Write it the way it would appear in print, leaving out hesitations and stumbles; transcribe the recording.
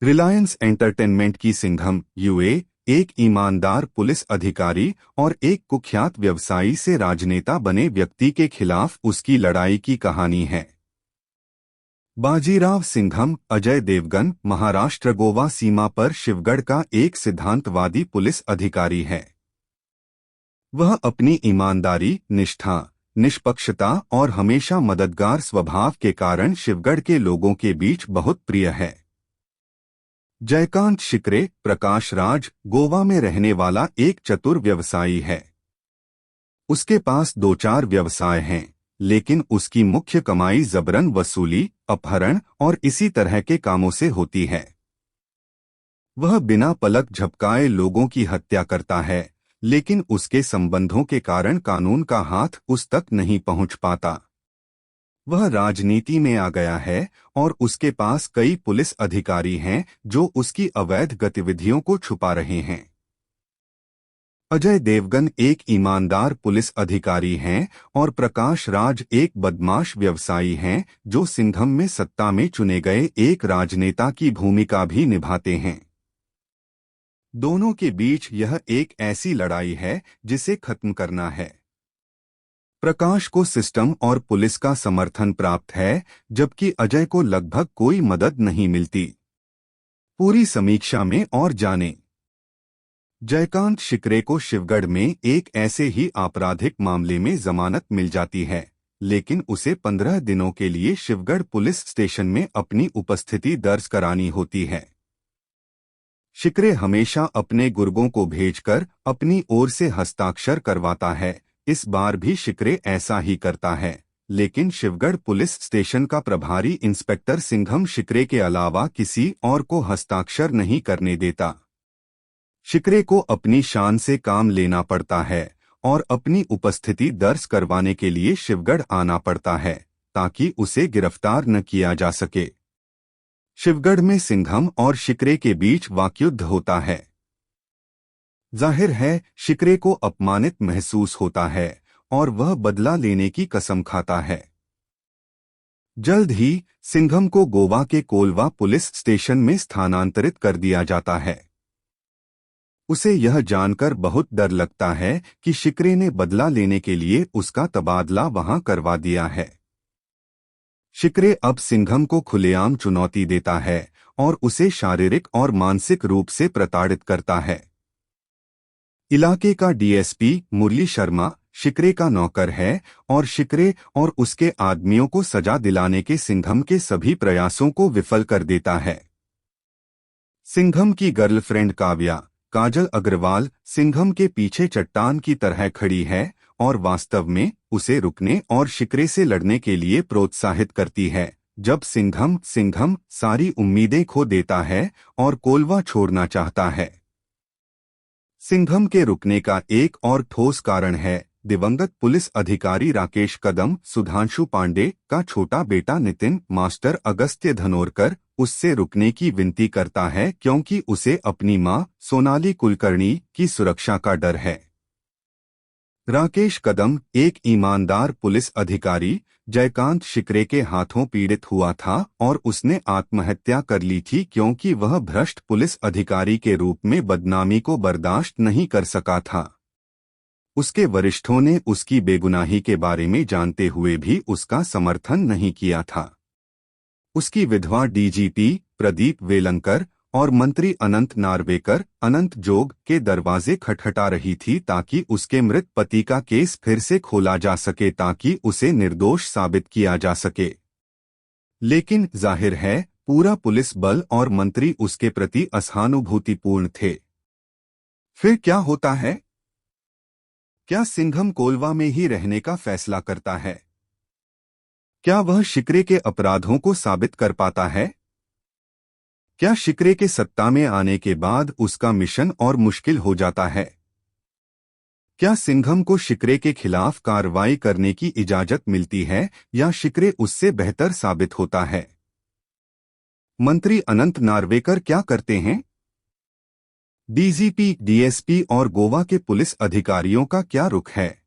Reliance entertainment की Singham UA एक ईमानदार पुलिस अधिकारी और एक कुख्यात व्यवसायी से राजनेता बने व्यक्ति के खिलाफ उसकी लड़ाई की कहानी है। बाजीराव सिंघम अजय देवगन महाराष्ट्र गोवा सीमा पर शिवगढ़ का एक सिद्धांतवादी पुलिस अधिकारी है। वह अपनी ईमानदारी, निष्ठा, निष्पक्षता और हमेशा मददगार स्वभाव के कारण शिवगढ़ के लोगों के बीच बहुत प्रिय है। जयकांत शिकरे प्रकाश राज गोवा में रहने वाला एक चतुर व्यवसायी है। उसके पास 2-4 व्यवसाय हैं, लेकिन उसकी मुख्य कमाई जबरन वसूली, अपहरण और इसी तरह के कामों से होती है। वह बिना पलक झपकाए लोगों की हत्या करता है, लेकिन उसके संबंधों के कारण कानून का हाथ उस तक नहीं पहुंच पाता। वह राजनीति में आ गया है और उसके पास कई पुलिस अधिकारी हैं जो उसकी अवैध गतिविधियों को छुपा रहे हैं। अजय देवगन एक ईमानदार पुलिस अधिकारी हैं और प्रकाश राज एक बदमाश व्यवसायी हैं जो सिंघम में सत्ता में चुने गए एक राजनेता की भूमिका भी निभाते हैं। दोनों के बीच यह एक ऐसी लड़ाई है जिसे खत्म करना है। प्रकाश को सिस्टम और पुलिस का समर्थन प्राप्त है, जबकि अजय को लगभग कोई मदद नहीं मिलती। पूरी समीक्षा में और जानें। जयकांत शिकरे को शिवगढ़ में एक ऐसे ही आपराधिक मामले में जमानत मिल जाती है, लेकिन उसे 15 दिनों के लिए शिवगढ़ पुलिस स्टेशन में अपनी उपस्थिति दर्ज करानी होती है। शिकरे हमेशा अपने गुर्गों को भेजकर अपनी ओर से हस्ताक्षर करवाता है। इस बार भी शिकरे ऐसा ही करता है, लेकिन शिवगढ़ पुलिस स्टेशन का प्रभारी इंस्पेक्टर सिंघम शिकरे के अलावा किसी और को हस्ताक्षर नहीं करने देता। शिकरे को अपनी शान से काम लेना पड़ता है और अपनी उपस्थिति दर्ज करवाने के लिए शिवगढ़ आना पड़ता है ताकि उसे गिरफ्तार न किया जा सके। शिवगढ़ में सिंघम और शिकरे के बीच वाकयुद्ध होता है। जाहिर है शिकरे को अपमानित महसूस होता है और वह बदला लेने की कसम खाता है। जल्द ही सिंघम को गोवा के कोलवा पुलिस स्टेशन में स्थानांतरित कर दिया जाता है। उसे यह जानकर बहुत डर लगता है कि शिकरे ने बदला लेने के लिए उसका तबादला वहां करवा दिया है। शिकरे अब सिंघम को खुलेआम चुनौती देता है और उसे शारीरिक और मानसिक रूप से प्रताड़ित करता है। इलाके का डीएसपी मुरली शर्मा शिकरे का नौकर है और शिकरे और उसके आदमियों को सजा दिलाने के सिंघम के सभी प्रयासों को विफल कर देता है। सिंघम की गर्लफ्रेंड काजल अग्रवाल सिंघम के पीछे चट्टान की तरह खड़ी है और वास्तव में उसे रुकने और शिकरे से लड़ने के लिए प्रोत्साहित करती है। जब सिंघम सारी उम्मीदें खो देता है और कोलवा छोड़ना चाहता है। सिंघम के रुकने का एक और ठोस कारण है दिवंगत पुलिस अधिकारी राकेश कदम सुधांशु पांडे का छोटा बेटा नितिन मास्टर अगस्त्य धनोरकर उससे रुकने की विनती करता है क्योंकि उसे अपनी मां सोनाली कुलकर्णी की सुरक्षा का डर है। राकेश कदम एक ईमानदार पुलिस अधिकारी जयकांत शिकरे के हाथों पीड़ित हुआ था और उसने आत्महत्या कर ली थी क्योंकि वह भ्रष्ट पुलिस अधिकारी के रूप में बदनामी को बर्दाश्त नहीं कर सका था। उसके वरिष्ठों ने उसकी बेगुनाही के बारे में जानते हुए भी उसका समर्थन नहीं किया था। उसकी विधवा डीजीपी प्रदीप वेलंकर और मंत्री अनंत नार्वेकर अनंत जोग के दरवाजे खटखटा रही थी ताकि उसके मृत पति का केस फिर से खोला जा सके ताकि उसे निर्दोष साबित किया जा सके। लेकिन जाहिर है पूरा पुलिस बल और मंत्री उसके प्रति असहानुभूतिपूर्ण थे। फिर क्या होता है? क्या सिंघम कोलवा में ही रहने का फैसला करता है? क्या वह शिकरे के अपराधों को साबित कर पाता है? क्या शिकरे के सत्ता में आने के बाद उसका मिशन और मुश्किल हो जाता है? क्या सिंघम को शिकरे के खिलाफ कार्रवाई करने की इजाजत मिलती है या शिकरे उससे बेहतर साबित होता है? मंत्री अनंत नार्वेकर क्या करते हैं? डीजीपी, डीएसपी और गोवा के पुलिस अधिकारियों का क्या रुख है?